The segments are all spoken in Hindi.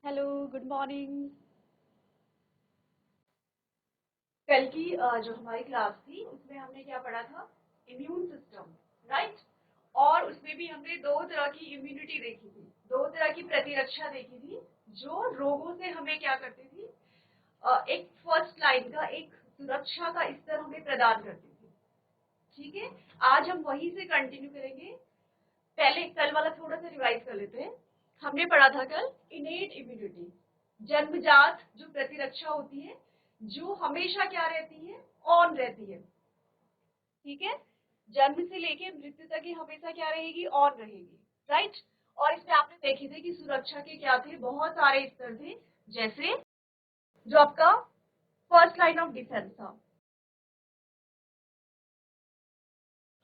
Hello, good morning. कल की जो हमारी क्लास थी उसमें हमने क्या पढ़ा था? Immune system, right. और उसमें भी हमने दो तरह की इम्यूनिटी देखी थी, दो तरह की प्रतिरक्षा देखी थी जो रोगों से हमें क्या करती थी, एक फर्स्ट लाइन का एक सुरक्षा का स्तर हमें प्रदान करती थी। ठीक है, आज हम वहीं से कंटिन्यू करेंगे। पहले कल वाला थोड़ा सा रिवाइज कर लेते हैं। हमने पढ़ा था कल इनेट इम्यूनिटी, जन्मजात जो प्रतिरक्षा होती है, जो हमेशा क्या रहती है, ऑन रहती है। ठीक है, जन्म से लेके मृत्यु तक ही हमेशा क्या रहेगी, ऑन रहेगी, राइट। और इसमें आपने देखे थे कि सुरक्षा के क्या थे, बहुत सारे स्तर थे। जैसे जो आपका फर्स्ट लाइन ऑफ डिफेंस था,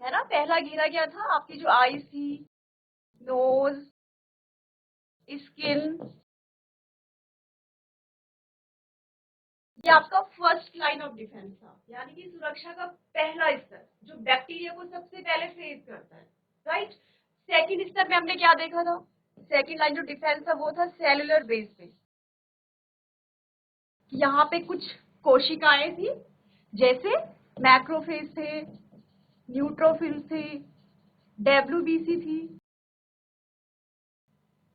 है ना। पहला घेरा क्या था, आपकी जो आईज थी, नोज, स्किन, ये आपका फर्स्ट लाइन ऑफ डिफेंस था, यानी कि सुरक्षा का पहला स्तर जो बैक्टीरिया को सबसे पहले फेस करता है, राइट। सेकंड स्तर में हमने क्या देखा था? सेकंड लाइन जो डिफेंस था वो था सेलुलर बेस पे। यहाँ पे कुछ कोशिकाएं थी, जैसे मैक्रोफेज थे, न्यूट्रोफिल्स थे, डब्ल्यूबीसी थी।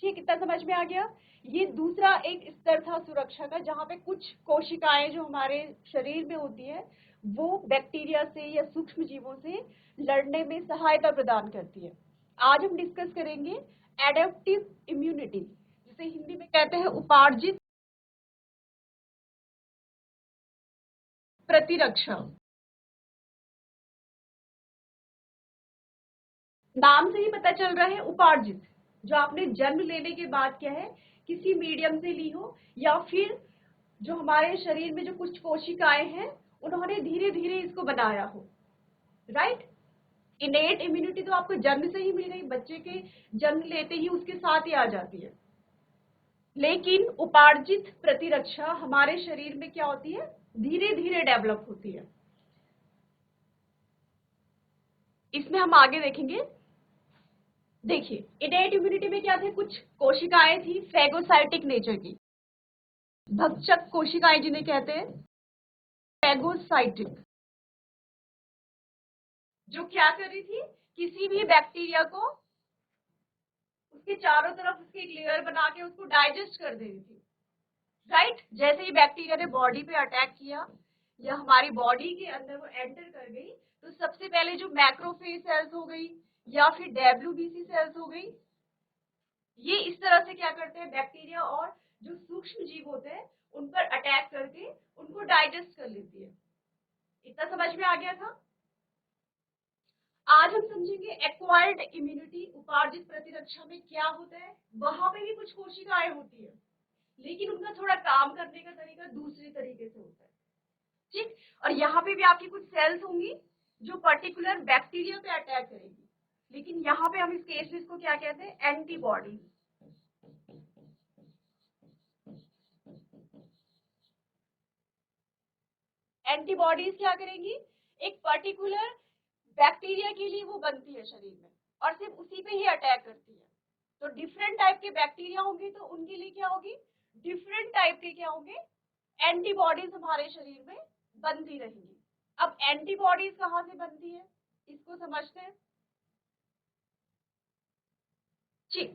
ठीक, इतना समझ में आ गया। ये दूसरा एक स्तर था सुरक्षा का, जहां पे कुछ कोशिकाएं जो हमारे शरीर में होती है वो बैक्टीरिया से या सूक्ष्म जीवों से लड़ने में सहायता प्रदान करती है। आज हम डिस्कस करेंगे एडेप्टिव इम्यूनिटी, जिसे हिंदी में कहते हैं उपार्जित प्रतिरक्षा। नाम से ही पता चल रहा है उपार्जित, जो आपने जन्म लेने के बाद क्या है, किसी मीडियम से ली हो, या फिर जो हमारे शरीर में जो कुछ कोशिकाएं हैं उन्होंने धीरे धीरे इसको बनाया हो, राइट। इनेट इम्यूनिटी तो आपको जन्म से ही मिल गई, बच्चे के जन्म लेते ही उसके साथ ही आ जाती है। लेकिन उपार्जित प्रतिरक्षा हमारे शरीर में क्या होती है, धीरे धीरे डेवलप होती है। इसमें हम आगे देखेंगे। देखिए, इनेट इम्यूनिटी में क्या थे, कुछ कोशिकाएं थी फैगोसाइटिक नेचर की, भक्षक कोशिकाएं जिन्हें कहते हैं फैगोसाइटिक, जो क्या कर रही थी, किसी भी बैक्टीरिया को उसके चारों तरफ उसकी एक लेयर बना के उसको डाइजेस्ट कर दे रही थी, राइट। जैसे ही बैक्टीरिया ने बॉडी पे अटैक किया या हमारी बॉडी के अंदर वो एंटर कर गई, तो सबसे पहले जो मैक्रोफेज सेल्स हो गई या फिर डब्ल्यूबीसी सेल्स हो गई, ये इस तरह से क्या करते हैं, बैक्टीरिया और जो सूक्ष्म जीव होते हैं उन पर अटैक करके उनको डाइजेस्ट कर लेती है। इतना समझ में आ गया था। आज हम समझेंगे एक्वायर्ड इम्यूनिटी, उपार्जित प्रतिरक्षा में क्या होता है। वहां पे भी कुछ कोशिकाएं होती है, लेकिन उनका थोड़ा काम करने का तरीका दूसरे तरीके से होता है, ठीक। और यहाँ पे भी आपकी कुछ सेल्स होंगी जो पर्टिकुलर बैक्टीरिया पे अटैक करेगी, लेकिन यहाँ पे हम इस केस में इसको क्या कहते हैं, एंटीबॉडी। एंटीबॉडीज क्या करेंगी, एक पर्टिकुलर बैक्टीरिया के लिए वो बनती है शरीर में, और सिर्फ उसी पे ही अटैक करती है। तो डिफरेंट टाइप के बैक्टीरिया होंगे तो उनके लिए क्या होगी, डिफरेंट टाइप के क्या होंगे, एंटीबॉडीज हमारे शरीर में बनती रहेंगी। अब एंटीबॉडीज कहाँ से बनती है, इसको समझते हैं, ठीक।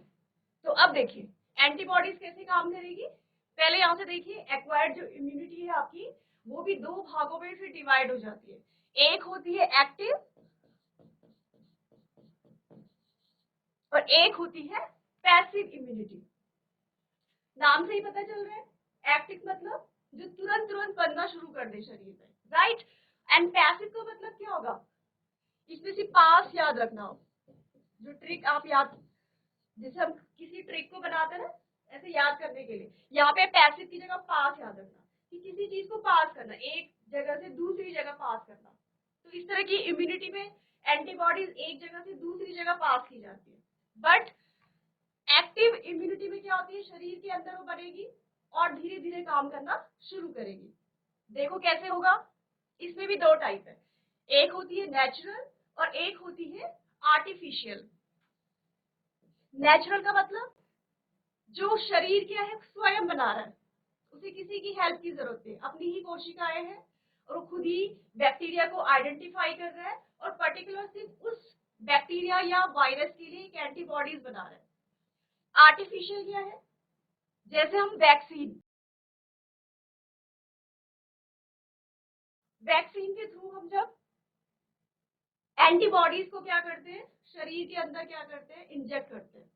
तो अब देखिए एंटीबॉडीज कैसे काम करेगी। पहले यहां से देखिए, एक्वायर्ड जो इम्यूनिटी है आपकी, वो भी दो भागों में फिर डिवाइड हो जाती है। एक होती है एक्टिव और एक होती है पैसिव इम्यूनिटी। नाम से ही पता चल रहा है, एक्टिव मतलब जो तुरंत तुरंत बनना शुरू कर दे शरीर में, राइट। एंड पैसिव का मतलब क्या होगा, इसमें से पास याद रखना हो, जो ट्रिक आप याद, जैसे हम किसी ट्रिक को बनाते हैं ना, ऐसे याद करने के लिए, यहाँ पे पैसिव की जगह पास याद रखना, कि किसी चीज को पास करना, एक जगह से दूसरी जगह पास करना। तो इस तरह की इम्यूनिटी में एंटीबॉडीज एक जगह से दूसरी जगह पास की जाती है। बट एक्टिव इम्यूनिटी में क्या होती है, शरीर के अंदर वो बनेगी और धीरे धीरे काम करना शुरू करेगी। देखो कैसे होगा, इसमें भी दो टाइप है, एक होती है नेचुरल और एक होती है आर्टिफिशियल। नेचुरल का मतलब जो शरीर क्या है स्वयं बना रहा है, उसे किसी की हेल्प की जरूरत नहीं, अपनी ही कोशिकाएं हैं और वो खुद ही बैक्टीरिया को आइडेंटिफाई कर रहा है और पर्टिकुलर सिर्फ उस बैक्टीरिया या वायरस के लिए एक एंटीबॉडीज बना रहा है। आर्टिफिशियल क्या है, जैसे हम वैक्सीन के थ्रू हम जब एंटीबॉडीज को क्या करते हैं, शरीर के अंदर क्या करते हैं, इंजेक्ट करते हैं,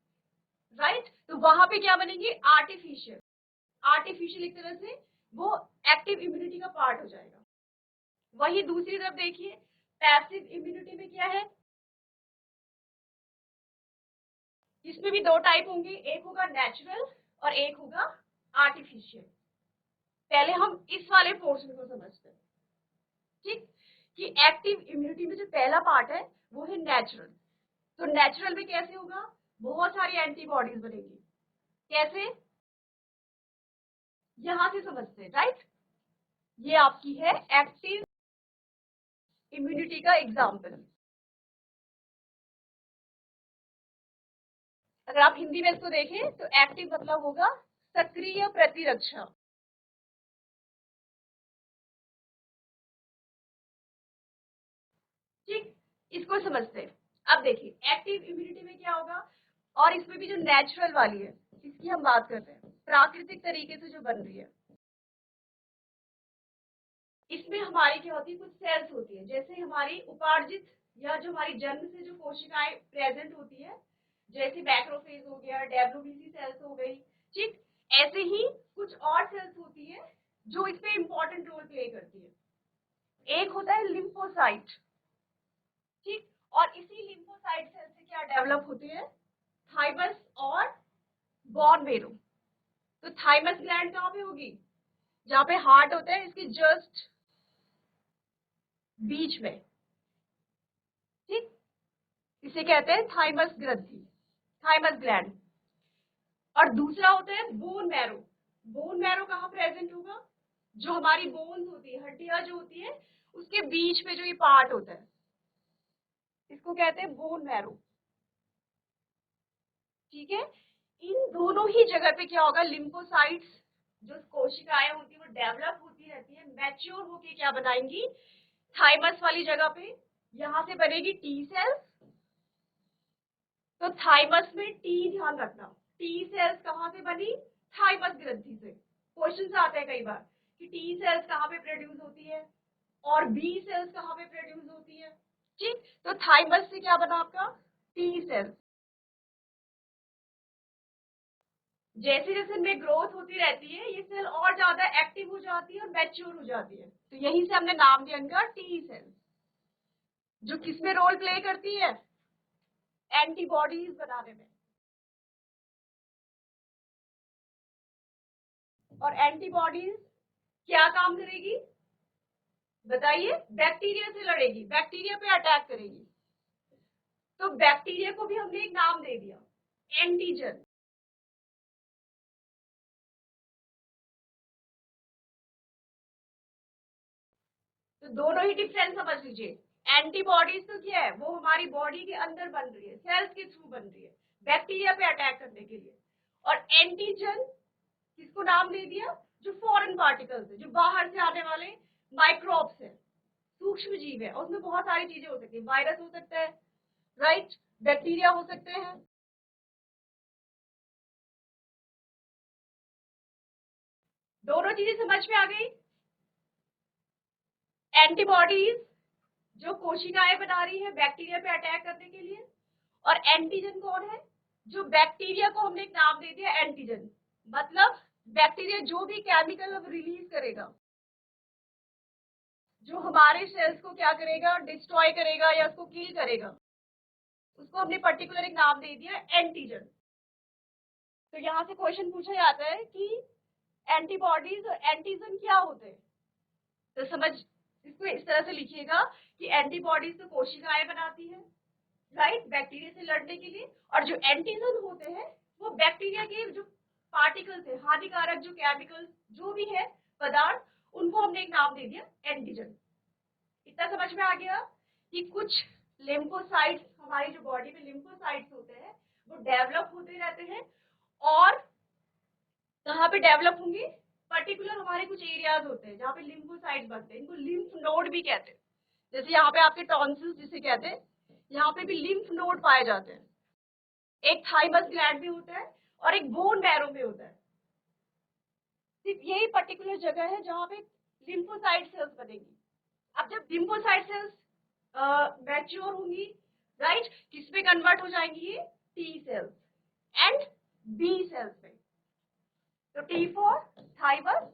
राइट। तो वहां पे क्या बनेंगे, आर्टिफिशियल। आर्टिफिशियल एक तरह से वो एक्टिव इम्यूनिटी का पार्ट हो जाएगा। वही दूसरी तरफ देखिए, पैसिव इम्यूनिटी में क्या है, इसमें भी दो टाइप होंगे, एक होगा नेचुरल और एक होगा आर्टिफिशियल। पहले हम इस वाले पोर्शन को समझते हैं, ठीक, कि एक्टिव इम्यूनिटी में जो पहला पार्ट है वो है नेचुरल। तो नेचुरल में कैसे होगा, बहुत सारी एंटीबॉडीज बनेगी। कैसे, यहां से समझते हैं, राइट। ये आपकी है एक्टिव इम्यूनिटी का एग्जाम्पल। अगर आप हिंदी में इसको देखें तो एक्टिव मतलब होगा सक्रिय प्रतिरक्षा। ठीक, इसको समझते हैं। अब देखिए एक्टिव इम्यूनिटी में क्या होगा, और इसमें भी जो नेचुरल वाली है इसकी हम बात करते हैं, प्राकृतिक तरीके से जो बन रही है, इसमें हमारी क्या होती है, कुछ सेल्स होती है, जैसे हमारी उपार्जित या जो हमारी जन्म से जो कोशिकाएं प्रेजेंट होती है, जैसे मैक्रोफेज हो गया, डब्ल्यूबीसी सेल्स हो गई, ठीक, ऐसे ही कुछ और सेल्स होती है जो इसमें इंपॉर्टेंट रोल प्ले करती है। एक होता है लिम्फोसाइट, ठीक, और इसी लिम्फोसाइट सेल से क्या डेवलप होते हैं, थाइमस और बोन मेरो। तो थाइमस ग्लैंड कहाँ पे होगी, जहाँ पे हार्ट होता है इसके जस्ट बीच में, ठीक, इसे कहते हैं थाइमस ग्रंथि, थाइमस ग्लैंड। और दूसरा होता है बोन मैरो। बोन मैरो कहाँ प्रेजेंट होगा, जो हमारी बोन्स होती है, हड्डियां जो होती है, उसके बीच में जो ये पार्ट होता है इसको कहते हैं बोन मैरो, ठीक है। इन दोनों ही जगह पे क्या होगा, लिम्फोसाइट्स जो कोशिकाएं होती है वो डेवलप होती रहती है, मैच्योर होके क्या बनाएंगी, थाइमस वाली जगह पे यहां से बनेगी टी सेल्स। तो थाइमस में टी, ध्यान रखना, टी सेल्स कहाँ से बनी, थाइमस ग्रंथि से। क्वेश्चन आते हैं कई बार कि टी सेल्स कहाँ पे प्रोड्यूस होती है और बी सेल्स कहाँ पे प्रोड्यूस होती है, ठीक। तो थाइमस से क्या बना आपका, टी सेल्स। जैसे जैसे इनमें ग्रोथ होती रहती है ये सेल और ज्यादा एक्टिव हो जाती है और मैच्योर हो जाती है, तो यहीं से हमने नाम दिया इनका टी सेल, जो किसमें रोल प्ले करती है, एंटीबॉडीज बनाने में। और एंटीबॉडीज क्या काम करेगी, बताइए, बैक्टीरिया से लड़ेगी, बैक्टीरिया पे अटैक करेगी। तो बैक्टीरिया को भी हमने एक नाम दे दिया, एंटीजन। तो दोनों ही डिफरेंस समझ लीजिए। एंटीबॉडीज तो क्या है, वो हमारी बॉडी के अंदर बन रही है, सेल्स के थ्रू बन रही है बैक्टीरिया पे अटैक करने के लिए। और एंटीजन किसको नाम दे दिया, जो फॉरेन पार्टिकल्स है, जो बाहर से आने वाले माइक्रोब्स है, सूक्ष्म जीव है, और उसमें बहुत सारी चीजें हो सकती है, वायरस हो सकता है, राइट, बैक्टीरिया हो सकते हैं। दोनों चीजें समझ में आ गई। एंटीबॉडीज जो कोशिकाएं बना रही है बैक्टीरिया पे अटैक करने के लिए, और एंटीजन कौन है, जो बैक्टीरिया को हमने एक नाम दे दिया एंटीजन, मतलब बैक्टीरिया जो भी केमिकल अब रिलीज करेगा, जो हमारे सेल्स को क्या करेगा, डिस्ट्रॉय करेगा या उसको किल करेगा, उसको हमने पर्टिकुलर एक नाम दे दिया एंटीजन। तो यहाँ से क्वेश्चन पूछा जाता है कि एंटीबॉडीज और एंटीजन क्या होते हैं। तो समझ, इसको इस तरह से लिखिएगा कि एंटीबॉडीज तो कोशिकाएं बनाती है, राइट, बैक्टीरिया से लड़ने के लिए, और जो एंटीजन होते हैं वो बैक्टीरिया के जो पार्टिकल्स है, हानिकारक जो केमिकल्स जो भी है पदार्थ, उनको हमने एक नाम दे दिया एंटीजन। इतना समझ में आ गया कि कुछ लिम्फोसाइट्स, हमारी जो बॉडी में लिम्फोसाइट्स होते हैं वो डेवलप होते रहते हैं, और कहाँ पे डेवलप होंगे, पर्टिकुलर हमारे कुछ एरियाज होते हैं जहाँ पे लिम्फोसाइट्स बनते हैं, इनको लिम्फ नोड भी कहते हैं। जैसे यहाँ पे आपके टॉन्सिल्स जिसे कहते हैं, यहाँ पे भी लिम्फ नोड पाए जाते हैं। एक थाइमस ग्लैंड में होता है और एक बोन मैरो में होता है। सिर्फ यही पर्टिकुलर जगह है जहाँ पे लिम्फोसाइट सेल्स बनेंगी। अब जब लिम्फोसाइट सेल्स मैच्योर होंगी, राइट, किस में कन्वर्ट हो जाएंगी, ये T cells and B cells में। तो T for thymus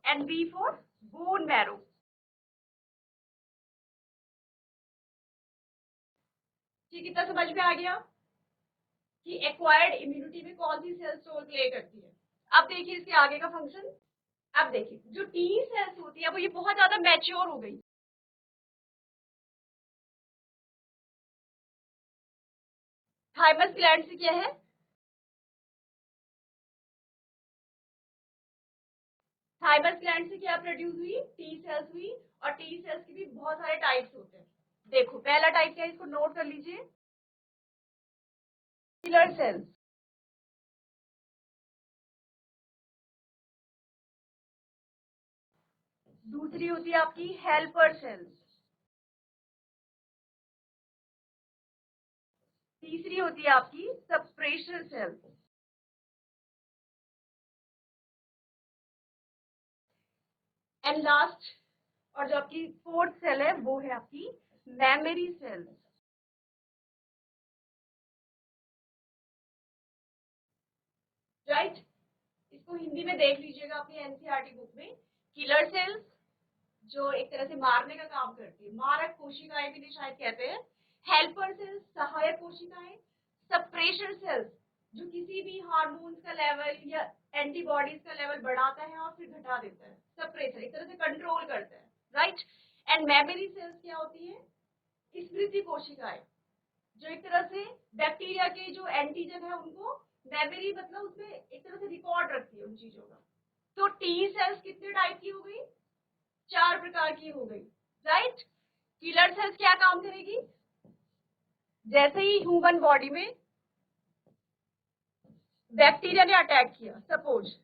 and B for bone marrow. ठीक, कितना समझ में आ गया कि एक्वायर्ड इम्यूनिटी में कौन सी सेल्स रोल प्ले करती है। अब देखिए इसके आगे का फंक्शन। अब देखिए जो टी सेल्स होती है वो ये बहुत ज्यादा मैच्योर हो गई। थाइमस ग्लैंड से क्या है, थाइमस ग्लैंड से क्या प्रोड्यूस हुई, टी सेल्स हुई। और टी सेल्स के भी बहुत सारे टाइप्स होते हैं। देखो पहला टाइप क्या है, इसको नोट कर लीजिए, किलर सेल्स। दूसरी होती है आपकी हेल्पर सेल्स। तीसरी होती है आपकी सप्रेशर सेल्स। एंड लास्ट और जो आपकी फोर्थ सेल है वो है आपकी मेमोरी सेल्स। राइट, इसको हिंदी में देख लीजिएगा अपनी एनसीईआरटी बुक में। किलर सेल्स जो एक तरह से मारने का काम करती है, मारक कोशिकाएं भी शायद कहते हैं। हेल्पर सेल्स सहायक कोशिकाएं। सप्रेशर सेल्स जो किसी भी हार्मोन्स का लेवल या एंटीबॉडीज का लेवल बढ़ाता है और फिर घटा देता है, सप्रेशर एक तरह से कंट्रोल करता है, राइट। एंड मेमोरी सेल्स क्या होती है, स्मृति कोशिकाएं जो एक तरह से बैक्टीरिया के जो एंटीजन है उनको मेमोरी मतलब उसमें एक तरह से रिकॉर्ड रखती है उन चीजों का। तो टी सेल्स कितने टाइप की हो गई, 4 प्रकार की हो गई, राइट। किलर सेल्स क्या काम करेगी, जैसे ही ह्यूमन बॉडी में बैक्टीरिया ने अटैक किया, सपोज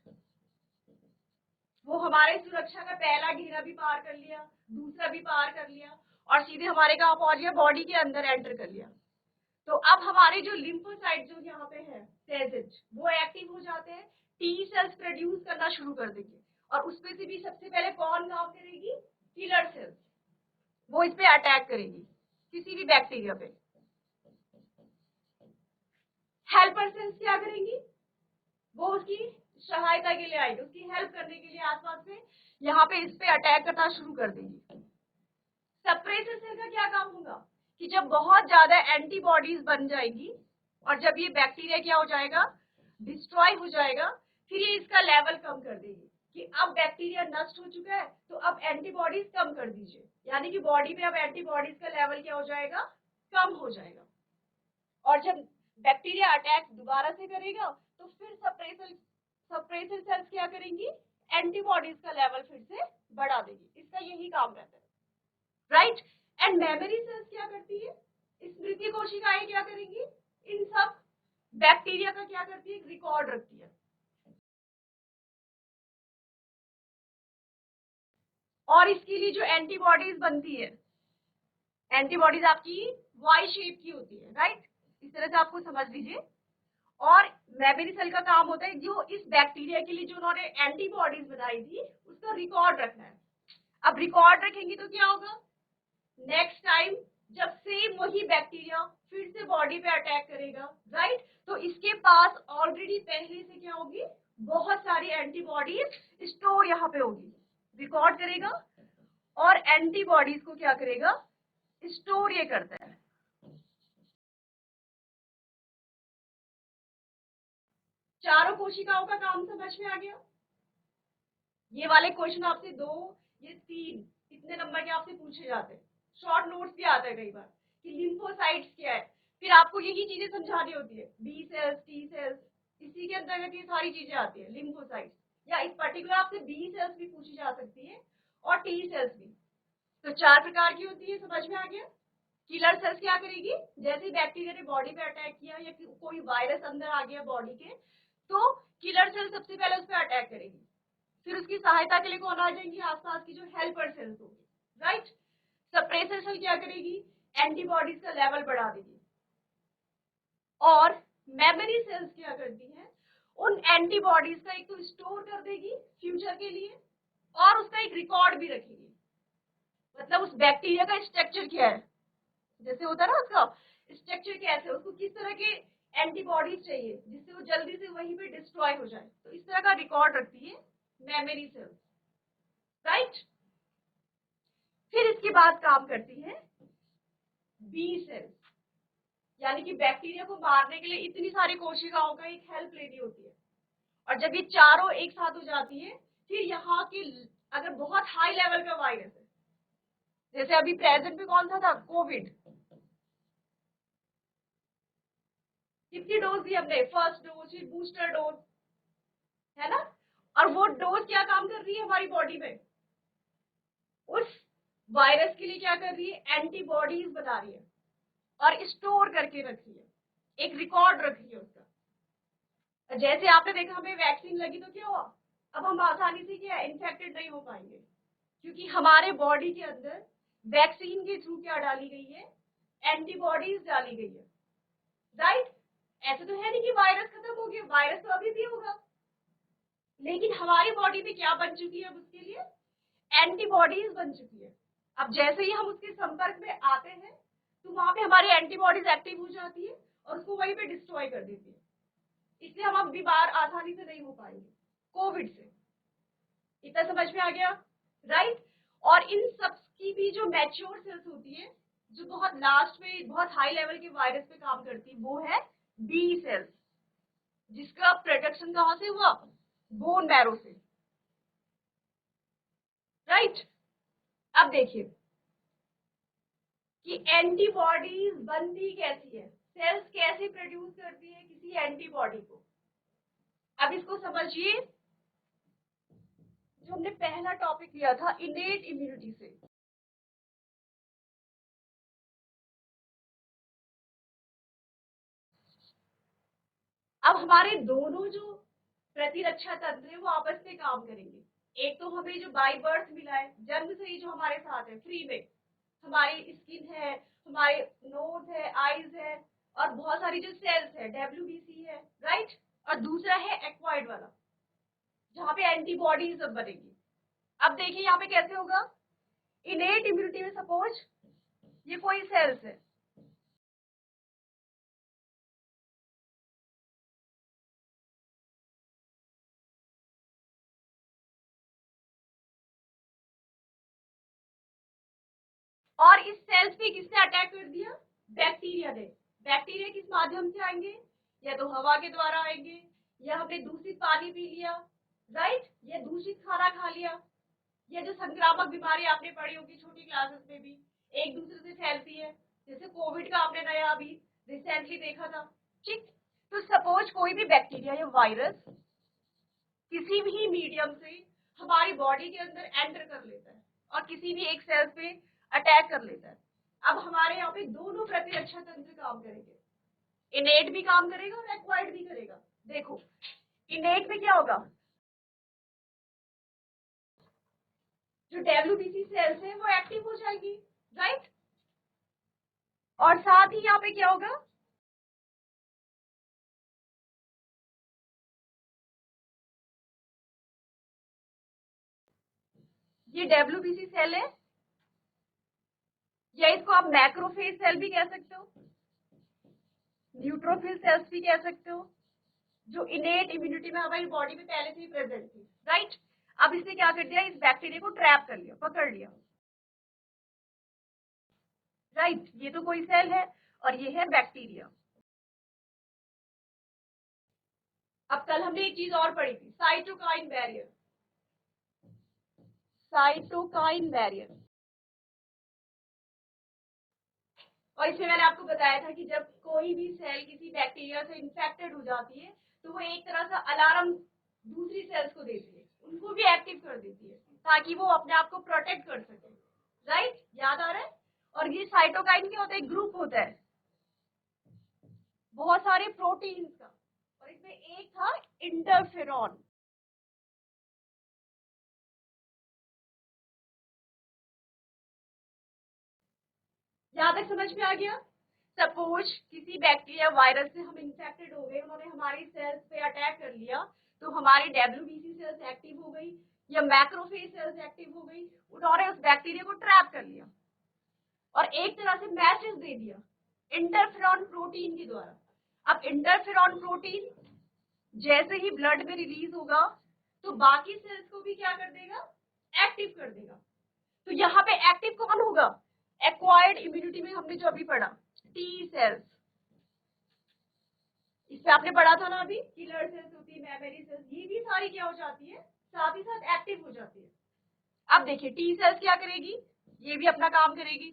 वो हमारे सुरक्षा का पहला घेरा भी पार कर लिया, दूसरा भी पार कर लिया और सीधे हमारे कहाँ पहुंच गया, बॉडी के अंदर एंटर कर लिया। तो अब हमारे जो लिम्फोसाइट जो यहाँ पे है सेल्स वो एक्टिव हो जाते हैं, टी सेल्स प्रोड्यूस करना शुरू कर देंगे। और उसमें से भी सबसे पहले कौन काम करेगी, किलर सेल्स, वो इस पे अटैक करेगी किसी भी बैक्टीरिया पे। हेल्पर सेल्स क्या करेंगी, वो उसकी सहायता के लिए आएगी, उसकी हेल्प करने के लिए आसपास में यहाँ पे इस पे अटैक करना शुरू कर देगी। सप्रेसर सेल का क्या काम होगा कि जब बहुत ज्यादा एंटीबॉडीज बन जाएगी और जब ये बैक्टीरिया क्या हो जाएगा, डिस्ट्रॉय हो जाएगा, फिर ये इसका लेवल कम कर देगी कि अब बैक्टीरिया नष्ट हो चुका है तो अब एंटीबॉडीज कम कर दीजिए, यानी कि बॉडी में अब एंटीबॉडीज का लेवल क्या हो जाएगा, कम हो जाएगा। और जब बैक्टीरिया अटैक दोबारा से करेगा तो फिर सप्रेसर सेल्स क्या करेंगी, एंटीबॉडीज का लेवल फिर से बढ़ा देगी। इसका यही काम रहता है, राइट। एंड मेमोरी सेल्स क्या करती है, स्मृति कोशिकाएं क्या करेंगी, इन सब बैक्टीरिया का क्या करती है, रिकॉर्ड रखती है। और इसके लिए जो एंटीबॉडीज बनती है, एंटीबॉडीज आपकी वाई शेप की होती है, राइट, इस तरह से आपको समझ लीजिए। और मेमोरी सेल का काम होता है जो इस बैक्टीरिया के लिए जो उन्होंने एंटीबॉडीज बनाई थी उसका रिकॉर्ड रखना है। अब रिकॉर्ड रखेंगे तो क्या होगा, नेक्स्ट टाइम जब सेम वही बैक्टीरिया फिर से बॉडी पे अटैक करेगा, राइट, तो इसके पास ऑलरेडी पहले से क्या होगी, बहुत सारी एंटीबॉडीज स्टोर यहाँ पे होगी, रिकॉर्ड करेगा और एंटीबॉडीज को क्या करेगा, स्टोर ये करता है। चारों कोशिकाओं का काम समझ में आ गया। ये वाले क्वेश्चन आपसे 2 ये 3 इतने नंबर के आपसे पूछे जाते हैं, शॉर्ट नोट्स भी आता है कई बार कि लिम्फोसाइट्स क्या है, फिर आपको यही चीजें समझानी होती है, बी सेल्स टी सेल्स, इसी के अंतर्गत ये सारी चीजें आती है, लिम्फोसाइट्स। या इस पर्टिकुलर आपसे बी सेल्स भी पूछी जा सकती है और टी सेल्स भी। तो 4 प्रकार की होती है, समझ में आ गया। किलर सेल्स क्या करेगी, जैसे ही बैक्टीरिया ने बॉडी पे अटैक किया या कोई वायरस अंदर आ गया बॉडी के, तो किलर सेल सबसे पहले उस पर अटैक करेगी, फिर उसकी सहायता के लिए कौन आ जाएंगी, आसपास की जो हेल्पर सेल्स होंगी, राइट। सप्रेसर सेल क्या करेगी, एंटीबॉडीज का लेवल बढ़ा देगी, और मेमोरी सेल्स क्या करती हैं, उन एंटीबॉडीज का एक तो स्टोर कर देगी फ्यूचर के लिए, और उसका एक रिकॉर्ड भी रखेगी। मतलब उस बैक्टीरिया का स्ट्रक्चर क्या है, जैसे होता है ना उसका स्ट्रक्चर कैसे, उसको किस तरह के एंटीबॉडीज चाहिए जिससे वो जल्दी से वहीं पे डिस्ट्रॉय हो जाए, तो इस तरह का रिकॉर्ड रखती है मेमोरी सेल्स, राइट। फिर इसके बाद काम करती है बी सेल्स, यानी कि बैक्टीरिया को मारने के लिए इतनी सारी कोशिकाओं का एक हेल्प लेनी होती है, और जब ये चारों एक साथ हो जाती है, फिर यहाँ की अगर बहुत हाई लेवल का वायरस है, जैसे अभी प्रेजेंट में कौन सा था, कोविड, कितनी डोज दी हमने, फर्स्ट डोज, फिर बूस्टर डोज, है ना। और वो डोज क्या काम कर रही है हमारी बॉडी में, उस वायरस के लिए क्या कर रही है, एंटीबॉडीज बना रही है और स्टोर करके रख रही है, एक रिकॉर्ड रख रही है उसका। जैसे आपने देखा हमें वैक्सीन लगी तो क्या हुआ, अब हम आसानी से क्या इन्फेक्टेड नहीं हो पाएंगे, क्योंकि हमारे बॉडी के अंदर वैक्सीन के थ्रू क्या डाली गई है, एंटीबॉडीज डाली गई है, राइट। ऐसे तो है नहीं कि वायरस खत्म हो गया, वायरस तो अभी भी होगा, लेकिन हमारी बॉडी में क्या बन चुकी है, अब उसके लिए एंटीबॉडीज बन चुकी है। अब जैसे ही हम उसके संपर्क में आते हैं, तो वहां पे हमारी एंटीबॉडीज एक्टिव हो जाती है और उसको वहीं पे डिस्ट्रॉय कर देती है, इसलिए हम अब बीमार आसानी से नहीं हो पाएंगे कोविड से। इतना समझ में आ गया, राइट। और इन सब की भी जो मैच्योर सेल्स होती है, जो बहुत लास्ट में बहुत हाई लेवल के वायरस पे काम करती है, वो है बी सेल्स, जिसका प्रोडक्शन कहां से हुआ, बोन मैरो से, राइट। अब देखिए कि एंटीबॉडीज बनती कैसी है, सेल्स कैसे प्रोड्यूस करती है किसी एंटीबॉडी को। अब इसको समझिए, जो हमने पहला टॉपिक लिया था इनेट इम्यूनिटी से, अब हमारे दोनों जो प्रतिरक्षा तंत्र है वो आपस में काम करेंगे। एक तो हमें जो बाय बर्थ मिला है, जन्म से ही जो हमारे साथ है फ्री में, हमारी स्किन है, हमारे नोज है, आईज है, और बहुत सारी जो सेल्स है, डब्ल्यूबीसी है, राइट। और दूसरा है एक्वायर्ड वाला, जहाँ पे एंटीबॉडीज बनेगी। अब देखिए यहाँ पे कैसे होगा, इनेट इम्यूनिटी में सपोज ये कोई सेल्स है, और इस सेल्स पे किसने अटैक कर दिया, बैक्टीरिया ने। बैक्टीरिया किस माध्यम से आएंगे, या तो हवा के द्वारा आएंगे, या हमने दूषित पानी पी लिया, राइट, या दूषित खाना खा लिया, या जो संक्रामक बीमारी आपने पढ़ी होगी छोटी क्लासेस में भी, एक दूसरे से फैलती है, जैसे कोविड का आपने नया अभी रिसेंटली देखा था, ठीक। तो सपोज कोई भी बैक्टीरिया या वायरस किसी भी मीडियम से हमारी बॉडी के अंदर एंटर कर लेता है और किसी भी एक सेल पे अटैक कर लेता है। अब हमारे यहाँ पे दोनों प्रतिरक्षा तंत्र काम करेंगे, इनेट भी काम करेगा और एक्वायर्ड भी करेगा। देखो इनेट में क्या होगा, जो डब्ल्यूबीसी सेल्स है वो एक्टिव हो जाएगी, राइट। और साथ ही यहाँ पे क्या होगा, ये डब्ल्यूबीसी सेल है, या इसको आप मैक्रोफेज सेल भी कह सकते हो, न्यूट्रोफिल सेल्स भी कह सकते हो, जो इनेट इम्यूनिटी में हमारी बॉडी में पहले से ही प्रेजेंट थी, राइट। अब इसने क्या कर दिया, इस बैक्टीरिया को ट्रैप कर लिया, पकड़ लिया, राइट। ये तो कोई सेल है और ये है बैक्टीरिया। अब कल हमने एक चीज और पढ़ी थी, साइटोकाइन बैरियर, साइटोकाइन बैरियर। और इसमें मैंने आपको बताया था कि जब कोई भी सेल किसी बैक्टीरिया से इन्फेक्टेड हो जाती है, तो वो एक तरह से अलार्म दूसरी सेल्स को देती है, उनको भी एक्टिव कर देती है, ताकि वो अपने आप को प्रोटेक्ट कर सके, राइट। याद आ रहा है। और ये साइटोकाइन क्या होता है, एक ग्रुप होता है बहुत सारे प्रोटीन्स का, और इसमें एक था इंटरफेरॉन। यहां तक समझ में आ गया? सपोज किसी बैक्टीरिया वायरस से हम इन्फेक्टेड हो गए, उन्होंने हमारी सेल्स पे अटैक कर लिया, तो हमारी WBC सेल्स एक्टिव हो गई या मैक्रोफेज सेल्स एक्टिव हो गई, उन्होंने उस बैक्टीरिया को ट्रैप कर लिया और एक तरह से मैसेज दे दिया इंटरफेरॉन प्रोटीन के द्वारा। अब इंटरफेरॉन प्रोटीन जैसे ही ब्लड में रिलीज होगा तो बाकी सेल्स को भी क्या कर देगा? एक्टिव कर देगा। तो यहाँ पे एक्टिव कौन होगा? एक्वायर्ड इम्यूनिटी में हमने जो अभी पढ़ा, टी सेल्स, इसमें आपने पढ़ा था ना अभी, किलर सेल्स होती है, मेमोरी सेल्स, ये भी सारी क्या हो जाती है? साथ ही साथ एक्टिव हो जाती है। अब देखिए टी सेल्स क्या करेगी? ये भी अपना काम करेगी,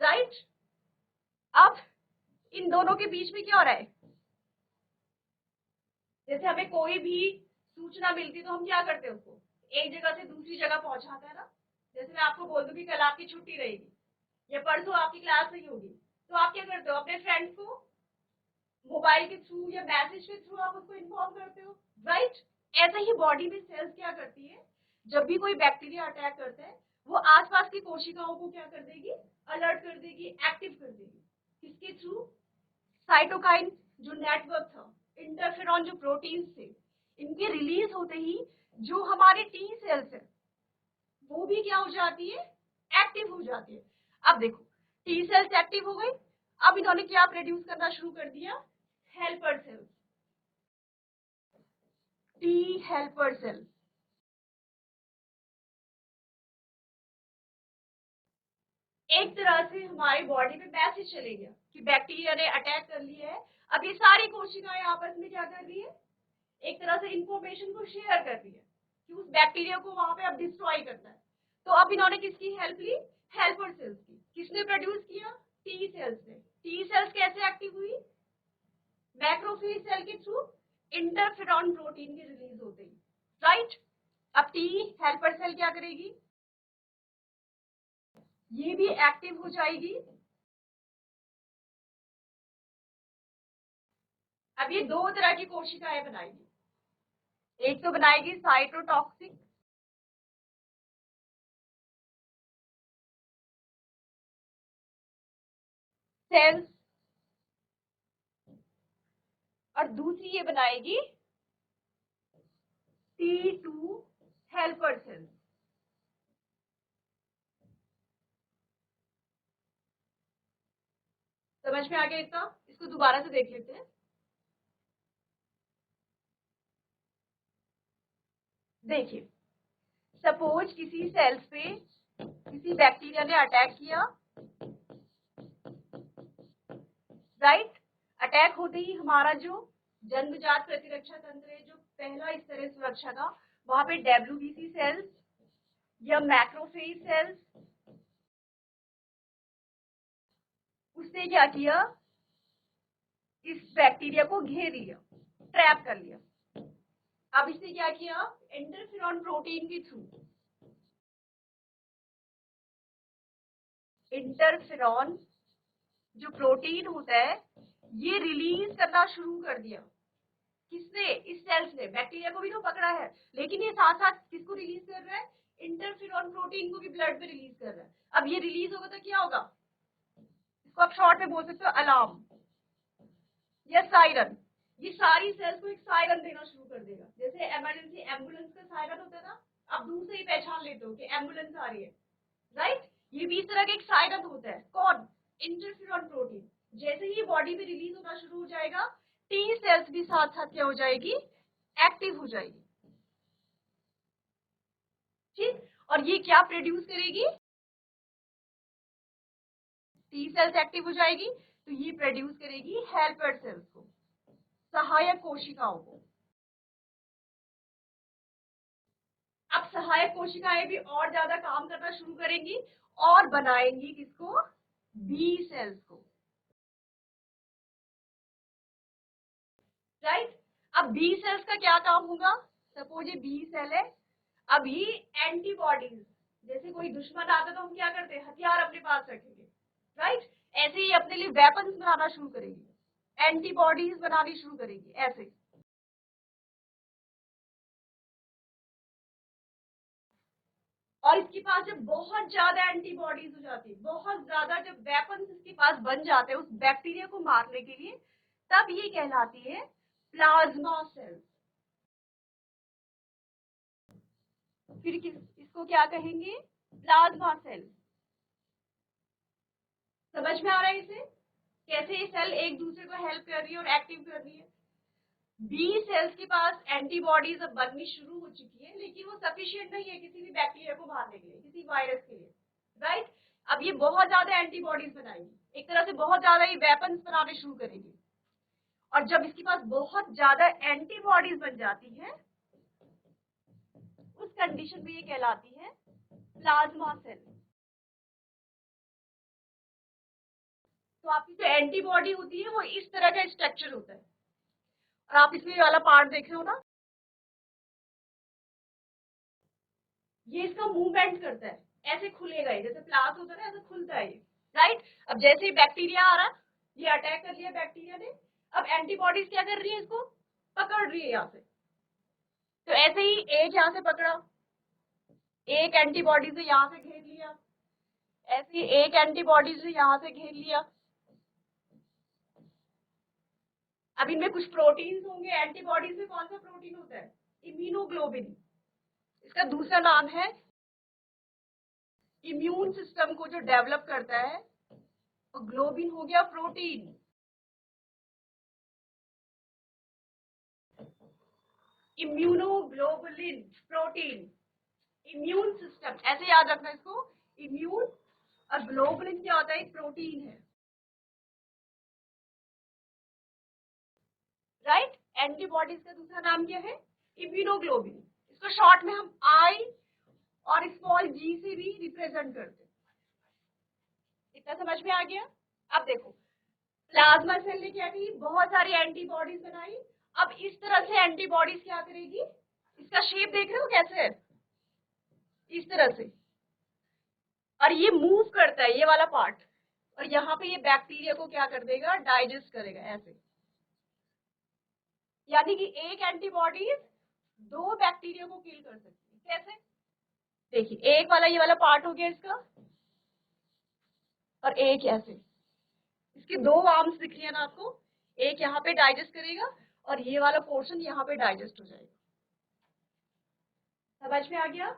राइट? अब इन दोनों के बीच में क्या हो रहा है? जैसे हमें कोई भी सूचना मिलती तो हम क्या करते हैं? उसको एक जगह से दूसरी जगह पहुंचाते हैं ना। जैसे मैं आपको बोल दूं कि कल आपकी छुट्टी रहेगी या परसों आपकी क्लास नहीं होगी, तो आप क्या करते हो? अपने फ्रेंड्स को मोबाइल के थ्रू या मैसेज के थ्रू आप उसको इन्फॉर्म करते हो, राइट? ऐसे ही बॉडी में सेल्स क्या करती है, जब भी कोई बैक्टीरिया अटैक करता है वो आसपास की कोशिकाओं को क्या कर देगी? अलर्ट कर देगी, एक्टिव कर देगी। किसके थ्रू? साइटोकाइन जो नेटवर्क था, इंटरफेरॉन जो प्रोटीन थे, इनके रिलीज होते ही जो हमारी टी सेल्स है वो भी क्या हो जाती है? एक्टिव हो जाती है। अब देखो टी सेल्स एक्टिव हो गई, अब इन्होंने क्या प्रोड्यूस करना शुरू कर दिया? Helper cells, T helper cell. एक तरह से हमारी बॉडी में मैसेज चले गया कि बैक्टीरिया ने अटैक कर लिया है। अब ये सारी कोशिकाएं आपस में क्या कर रही है? एक तरह से इंफॉर्मेशन को शेयर कर रही है कि उस बैक्टीरिया को वहां पे अब डिस्ट्रॉय करना है। तो अब इन्होंने किसकी हेल्प ली? हेल्पर सेल्स की। किसने प्रोड्यूस किया? टी सेल्स ने। टी सेल्स कैसे एक्टिव हुई? मैक्रोफेज सेल के थ्रू, इंटरफेरॉन प्रोटीन के रिलीज होते ही, राइट? अब टी हेल्पर सेल क्या करेगी? ये भी एक्टिव हो जाएगी। अब ये दो तरह की कोशिकाएं बनाएगी, एक तो बनाएगी साइटोटॉक्सिक सेल्स और दूसरी ये बनाएगी T2 हेल्पर सेल्स। समझ में आ गया इतना? इसको दोबारा से देख लेते हैं। देखिए सपोज किसी सेल्स पे किसी बैक्टीरिया ने अटैक किया, राइट? अटैक होते ही हमारा जो जन्मजात प्रतिरक्षा तंत्र है, जो पहला स्तर है सुरक्षा का, वहां पे WBC सेल्स या मैक्रोफेज सेल्स, उसने क्या किया? इस बैक्टीरिया को घेर लिया, ट्रैप कर लिया। अब इसने क्या किया? इंटरफेरॉन प्रोटीन के थ्रू, इंटरफेरॉन जो प्रोटीन होता है ये रिलीज करना शुरू कर दिया। किसने? इस सेल्स ने। बैक्टीरिया को भी तो पकड़ा है, लेकिन ये साथ साथ किसको रिलीज कर रहा है? इंटरफेरॉन प्रोटीन को भी ब्लड में रिलीज कर रहा है। अब ये रिलीज होगा तो क्या होगा? इसको आप शॉर्ट में बोल सकते हो अलार्म या सायरन। ये सारी सेल्स को एक सायरन देना शुरू कर देगा, जैसे इमरजेंसी एम्बुलेंस का सायरन होता है ना, आप दूर से ही पहचान लेते हो कि एम्बुलेंस आ रही है, राइट? ये भी इस तरह का एक सायरन होता है। कौन? Interferon protein. जैसे ही बॉडी में रिलीज होना शुरू हो जाएगा, टी सेल्स भी साथ साथ क्या हो जाएगी? एक्टिव हो जाएगी, ठीक? और ये क्या प्रोड्यूस करेगी? टी सेल्स एक्टिव हो जाएगी तो ये प्रोड्यूस करेगी हेल्पर सेल्स को, सहायक कोशिकाओं को। अब सहायक कोशिकाएं भी और ज्यादा काम करना शुरू करेंगी और बनाएंगी किसको? बी सेल्स को, राइट? अब बी सेल्स का क्या काम होगा? सपोज ये बी सेल है, अभी एंटीबॉडीज, जैसे कोई दुश्मन आता तो हम क्या करते हैं? हथियार अपने पास रखेंगे, राइट? ऐसे ही अपने लिए वेपन्स बनाना शुरू करेगी, एंटीबॉडीज बनानी शुरू करेगी, ऐसे। और इसके पास जब बहुत ज्यादा एंटीबॉडीज हो जाती है, बहुत ज्यादा जब वेपन इसके पास बन जाते हैं उस बैक्टीरिया को मारने के लिए, तब ये कहलाती है प्लाज्मा सेल्स। फिर इसको क्या कहेंगे? Plasma cell. समझ में आ रहा है इसे कैसे ये सेल एक दूसरे को हेल्प कर रही है और एक्टिव कर रही है? बी सेल्स के पास एंटीबॉडीज अब बननी शुरू हो चुकी है, लेकिन वो सफिशिएंट नहीं है किसी भी बैक्टीरिया को मारने के लिए, किसी वायरस के लिए, राइट? अब ये बहुत ज्यादा एंटीबॉडीज बनाएगी, एक तरह से बहुत ज्यादा ये वेपन्स बनाने शुरू करेगी। और जब इसके पास बहुत ज्यादा एंटीबॉडीज बन जाती है, उस कंडीशन में ये कहलाती है प्लाज्मा सेल। तो आपकी जो एंटीबॉडी होती है वो इस तरह का स्ट्रक्चर होता है, और आप इसमें ये वाला पार्ट देख रहे हो ना, ये इसका मूवमेंट करता है, ऐसे खुलेगा ये, जैसे प्लास होता है ना ऐसे खुलता है ये, राइट? अब जैसे ही बैक्टीरिया आ रहा, ये अटैक कर लिया बैक्टीरिया ने, अब एंटीबॉडीज क्या कर रही है? इसको पकड़ रही है यहाँ से। तो ऐसे ही एक यहाँ से पकड़ा, एक एंटीबॉडी से यहाँ से घेर लिया, ऐसे ही एक एंटीबॉडी से यहाँ से घेर लिया। अब इनमें कुछ प्रोटीन्स होंगे, एंटीबॉडीज में कौन सा प्रोटीन होता है? इम्यूनोग्लोबिन। इसका दूसरा नाम है, इम्यून सिस्टम को जो डेवलप करता है, और ग्लोबिन हो गया protein. Immunoglobulin protein, immune system, ऐसे याद रखना इसको, इम्यून, और ग्लोबुलिन क्या होता है? एक प्रोटीन है, राइट? एंटीबॉडीज का दूसरा नाम क्या है? इम्यूनोग्लोबिन। इसको शॉर्ट में हम आई और स्मॉल जी से भी रिप्रेजेंट करते हैं। इतना समझ में आ गया? अब देखो, प्लाज्मा सेल ने क्या की? बहुत सारी एंटीबॉडीज बनाई। अब इस तरह से एंटीबॉडीज क्या करेगी? इसका शेप देख रहे हो कैसे है? इस तरह से, और ये मूव करता है ये वाला पार्ट, और यहाँ पे ये बैक्टीरिया को क्या कर देगा? डाइजेस्ट करेगा ऐसे। यानी कि एक एंटीबॉडीज दो बैक्टीरिया को किल कर सकती है। कैसे? देखिए, एक वाला ये वाला पार्ट हो गया इसका, और एक ऐसे, इसके दो आर्म्स दिख रही है ना आपको, एक यहाँ पे डाइजेस्ट करेगा और ये वाला पोर्शन यहाँ पे डाइजेस्ट हो जाएगा। समझ में आ गया?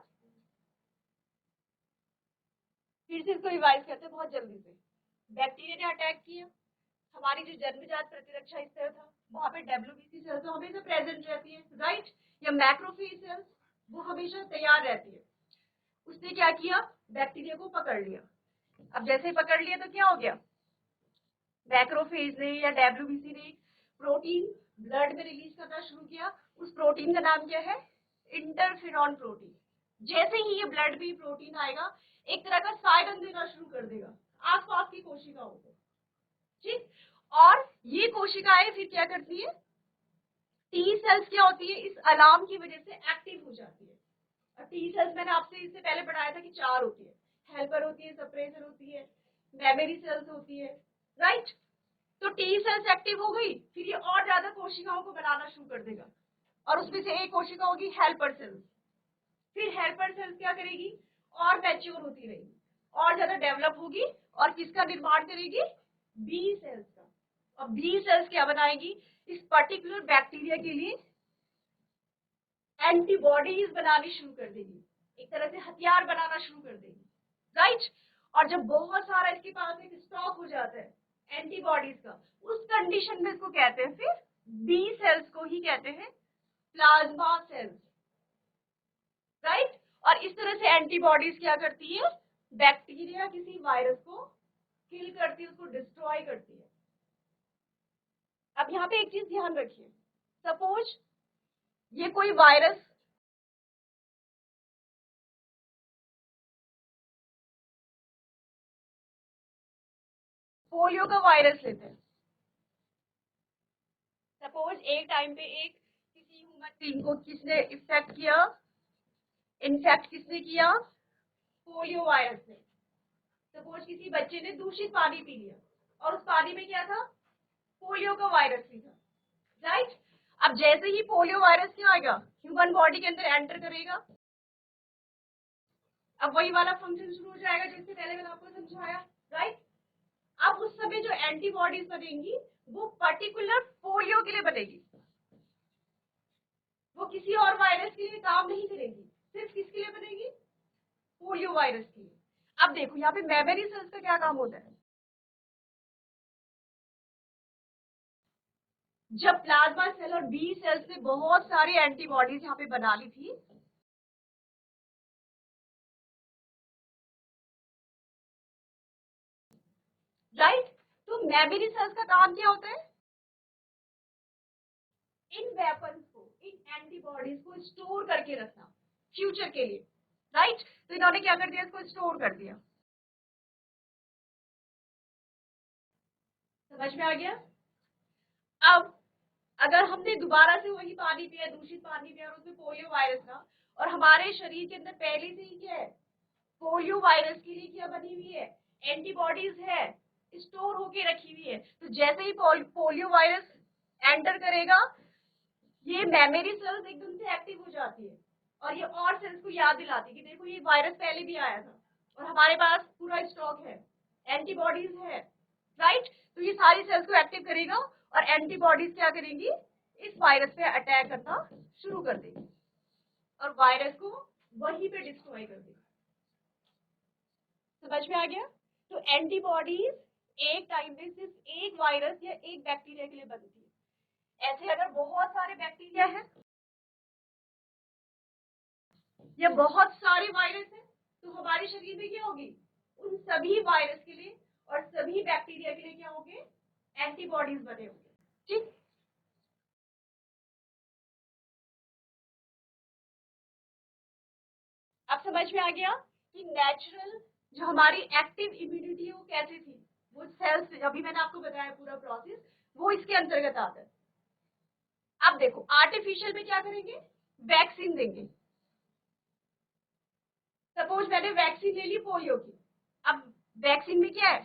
फिर से इसको रिवाइज करते हैं बहुत जल्दी से। बैक्टीरिया ने अटैक किया, हमारी जो जन्मजात प्रतिरक्षा स्तर था वहां पे डब्ल्यूबीसी सेल्स तो हमेशा प्रेजेंट रहती है, राइट? या मैक्रोफेज सेल्स वो हमेशा तैयार रहती है। उसने क्या किया? बैक्टीरिया को पकड़ लिया। अब जैसे ही पकड़ लिया तो क्या हो गया? मैक्रोफेज ने या डब्ल्यूबीसी ने प्रोटीन ब्लड में रिलीज करना शुरू किया। उस प्रोटीन का नाम क्या है? Interferon protein. जैसे ही ये ब्लड में प्रोटीन आएगा, एक तरह का सायरन देना शुरू कर देगा आसपास की कोशिकाओं को, ठीक? और ये कोशिकाएं फिर क्या करती है? टी सेल्स क्या होती है? इस अलार्म की वजह से एक्टिव हो जाती है। और टी सेल्स मैंने आपसे इससे पहले पढ़ाया था कि चार होती है, हेल्पर होती है, सप्रेसर होती है, मेमोरी सेल्स होती है, राइट? तो टी सेल्स एक्टिव हो गई, फिर ये और ज्यादा कोशिकाओं को बनाना शुरू कर देगा, और उसमें से एक कोशिका होगी हेल्पर सेल्स। फिर हेल्पर सेल्स क्या करेगी? और मैच्योर होती रहेगी, और ज्यादा डेवलप होगी, और किसका निर्माण करेगी? बी सेल्स का। और बी सेल्स क्या बनाएगी? इस पर्टिकुलर बैक्टीरिया के लिए एंटीबॉडीज बनानी शुरू कर देगी, एक तरह से हथियार बनाना शुरू कर देगी, राइट? और जब बहुत सारा इसके पास एक स्टॉक हो जाता है एंटीबॉडीज का, उस कंडीशन में इसको कहते हैं फिर बी सेल्स को ही कहते हैं प्लाज्मा सेल्स, राइट? और इस तरह से एंटीबॉडीज क्या करती है? बैक्टीरिया किसी वायरस को किल करती है, उसको डिस्ट्रॉय करती है। अब यहाँ पे एक चीज ध्यान रखिए, सपोज ये कोई वायरस पोलियो का वायरस लेते हैं। सपोज एक टाइम पे एक किसी ह्यूमन बीइंग को किसने इन्फेक्ट किसने किया? पोलियो वायरस ने। सपोज किसी बच्चे ने दूषित पानी पी लिया, और उस पानी में क्या था? पोलियो का वायरस भी था, राइट? अब जैसे ही पोलियो वायरस क्या आएगा? ह्यूमन बॉडी के अंदर एंटर करेगा, अब वही वाला फंक्शन शुरू हो जाएगा जिससे पहले मैंने आपको समझाया, राइट। अब उस समय जो एंटीबॉडीज बनेंगी वो पर्टिकुलर पोलियो के लिए बनेगी, वो किसी और वायरस के लिए काम नहीं करेगी, सिर्फ किसके लिए बनेगी, पोलियो वायरस के लिए। अब देखो यहाँ पे मेमोरी सेल्स का क्या काम होता है, जब प्लाज्मा सेल और बी सेल्स ने बहुत सारी एंटीबॉडीज यहाँ पे बना ली थी, राइट, तो मेमोरी सेल्स का काम क्या होता है, इन वेपन्स को, इन एंटीबॉडीज को स्टोर करके रखना फ्यूचर के लिए, राइट। तो इन्होंने क्या कर दिया, इसको स्टोर कर दिया। समझ में आ गया। अब अगर हमने दोबारा से वही पानी पिया, दूषित पानी पिया और उसमें पोलियो वायरस था, और हमारे शरीर के अंदर पहले से ही क्या है, पोलियो वायरस के लिए क्या बनी हुई है, एंटीबॉडीज है, स्टोर होके रखी हुई है, तो जैसे ही पोलियो वायरस एंटर करेगा, ये मेमोरी सेल्स एकदम से एक्टिव हो जाती है और ये और सेल्स को याद दिलाती है कि देखो ये वायरस पहले भी आया था और हमारे पास पूरा स्टॉक है, एंटीबॉडीज है, राइट। तो ये सारी सेल्स को एक्टिव करेगा और एंटीबॉडीज क्या करेंगी, इस वायरस पे अटैक करना शुरू कर देगी और वायरस को वहीं पे डिस्ट्रॉय कर देगी। समझ में आ गया। तो एंटीबॉडीज एक टाइम पे सिर्फ एक वायरस या एक बैक्टीरिया के लिए बनती है। ऐसे अगर बहुत सारे बैक्टीरिया हैं या बहुत सारे वायरस हैं तो हमारे शरीर में क्या होगी, उन सभी वायरस के लिए और सभी बैक्टीरिया के लिए क्या होंगे, एंटीबॉडीज बने होंगे, ठीक। अब समझ में आ गया कि नेचुरल जो हमारी एक्टिव इम्यूनिटी है वो कैसे थी, वो सेल्स, अभी मैंने आपको बताया पूरा प्रोसेस, वो इसके अंतर्गत आता है। अब देखो आर्टिफिशियल में क्या करेंगे, वैक्सीन देंगे। सपोज मैंने वैक्सीन ले ली पोलियो की, अब वैक्सीन में क्या है,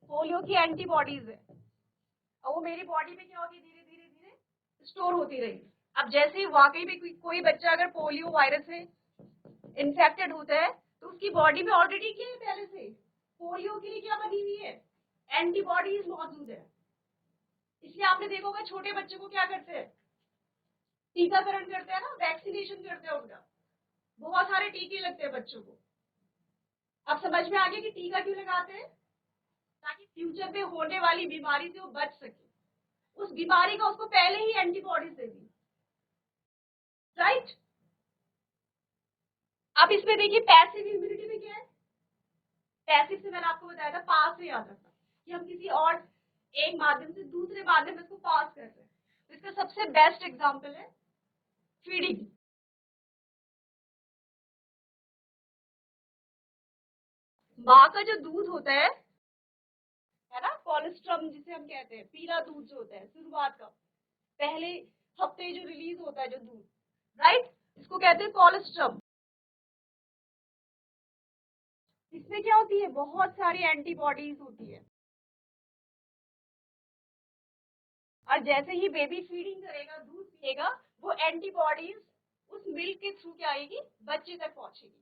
पोलियो की एंटीबॉडीज है और वो मेरी बॉडी में क्या होगी, धीरे धीरे धीरे स्टोर होती रहेगी। अब जैसे ही वाकई में कोई बच्चा अगर पोलियो वायरस से इन्फेक्टेड होता है तो उसकी बॉडी में ऑलरेडी क्या है, पहले से पोलियो के लिए क्या बनी हुई है, एंटीबॉडीज मौजूद है। इसलिए आपने देखा होगा छोटे बच्चे को क्या करते हैं, टीकाकरण करते हैं ना, वैक्सीनेशन करते हैं उनका, बहुत सारे टीके लगते हैं बच्चों को। अब समझ में आ गया कि टीका क्यों लगाते हैं, ताकि फ्यूचर में होने वाली बीमारी से वो बच सके, उस बीमारी का उसको पहले ही एंटीबॉडीज देगी, राइट। अब इसमें देखिए पैसिव इम्यूनिटी में क्या है, पैसिव से मैंने आपको बताया था पास से याद रखना कि हम किसी और एक माध्यम से दूसरे माध्यम में इसको पास कर रहे हैं। तो इसका सबसे बेस्ट एग्जांपल है फीडिंग। माँ का जो दूध होता है ना, कोलेस्ट्रम जिसे हम कहते हैं, पीला दूध जो होता है शुरुआत का, पहले हफ्ते जो रिलीज होता है जो दूध, राइट, इसको कहते हैं कोलेस्ट्रम। इसमें क्या होती है, बहुत सारी एंटीबॉडीज होती है और जैसे ही बेबी फीडिंग करेगा, दूध पिएगा, वो एंटीबॉडीज उस मिल्क के थ्रू क्या आएगी, बच्चे तक पहुंचेगी।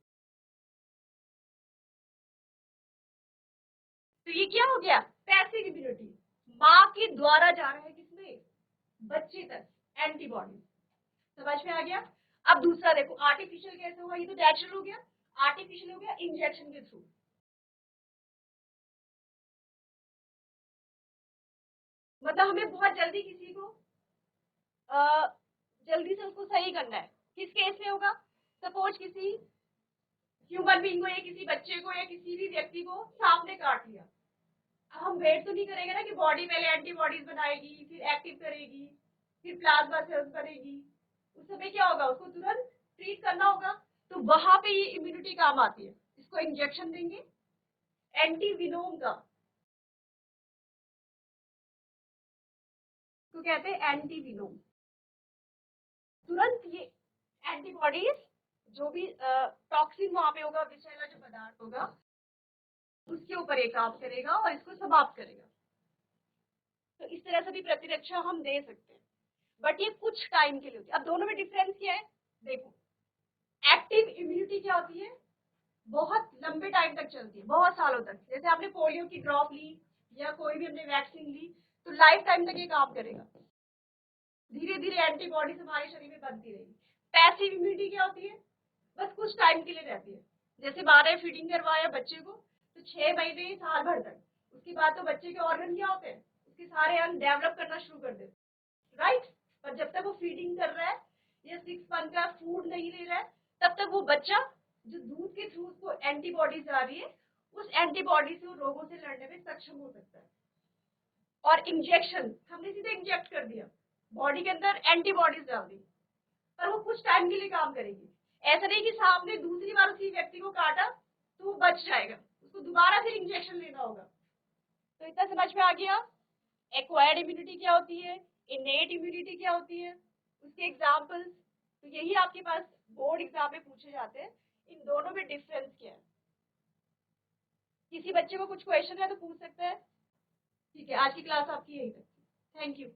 तो ये क्या हो गया, पैसिव इम्यूनिटी, माँ के द्वारा जा रहा है किसमें, बच्चे तक एंटीबॉडी। समझ में आ गया। अब दूसरा देखो आर्टिफिशियल कैसे हुआ, ये तो नेचुरल हो गया, आर्टिफिशियल हो गया इंजेक्शन के थ्रू। मतलब हमें बहुत जल्दी किसी को जल्दी से उसको सही करना है, किस केस में होगा, सपोज किसी ह्यूमन बीइंग को या किसी बच्चे को या किसी भी व्यक्ति को सांप ने काट लिया। अब हम वेट तो नहीं करेंगे ना कि बॉडी पहले एंटीबॉडीज बनाएगी, फिर एक्टिव करेगी, फिर प्लाज्मा सेल्स बनेगी, उस समय क्या होगा, उसको तुरंत ट्रीट करना होगा। तो वहां पे ये इम्यूनिटी काम आती है, इसको इंजेक्शन देंगे एंटीविनोम का, तो कहते हैं एंटीविनोम। तुरंत ये एंटीबॉडीज जो भी टॉक्सिन वहां पे होगा, विषैला जो पदार्थ होगा, उसके ऊपर ये काम करेगा और इसको समाप्त करेगा। तो इस तरह से भी प्रतिरक्षा हम दे सकते हैं, बट ये कुछ टाइम के लिए होती है। अब दोनों में डिफरेंस क्या है, देखो एक्टिव इम्यूनिटी क्या होती है, बहुत लंबे टाइम तक चलती है, बहुत सालों तक। जैसे आपने पोलियो की ड्रॉप ली या कोई भी हमने वैक्सीन ली, तो लाइफ टाइम तक ये काम करेगा। धीरे धीरे एंटीबॉडीज हमारे शरीर में बनती रहेगी। पैसिव इम्यूनिटी क्या होती है? बस कुछ टाइम के लिए रहती है। जैसे 12 फीडिंग करवाया बच्चे को, तो 6 महीने साल भर तक, उसके बाद तो बच्चे के ऑर्गन क्या होते हैं, उसके सारे अंग डेवलप करना शुरू कर देते, राइट। पर जब तक वो फीडिंग कर रहा है या 6 मंथ का फूड नहीं ले रहा है, तब तक वो बच्चा जो दूध के थ्रू उसको एंटीबॉडीज आ रही है, उस एंटीबॉडी से वो रोगों से लड़ने में सक्षम हो सकता है। और इंजेक्शन हमने सीधे इंजेक्ट कर दिया, बॉडी के अंदर एंटीबॉडीज डाल दी, पर वो कुछ टाइम के लिए काम करेगी। ऐसा नहीं कि सांप ने दूसरी बार उसी व्यक्ति को काटा तो वो बच जाएगा, उसको दोबारा फिर इंजेक्शन लेना होगा। तो इतना समझ में आ गया। एक्वायर्ड इम्यूनिटी क्या होती है, इनेट इम्यूनिटी क्या होती है, उसके एग्जाम्पल्स। तो यही आपके पास बोर्ड एग्जाम में पूछे जाते हैं। इन दोनों में डिफरेंस क्या है? किसी बच्चे को कुछ क्वेश्चन है तो पूछ सकता है। ठीक है, आज की क्लास आपकी यही तक। Thank you.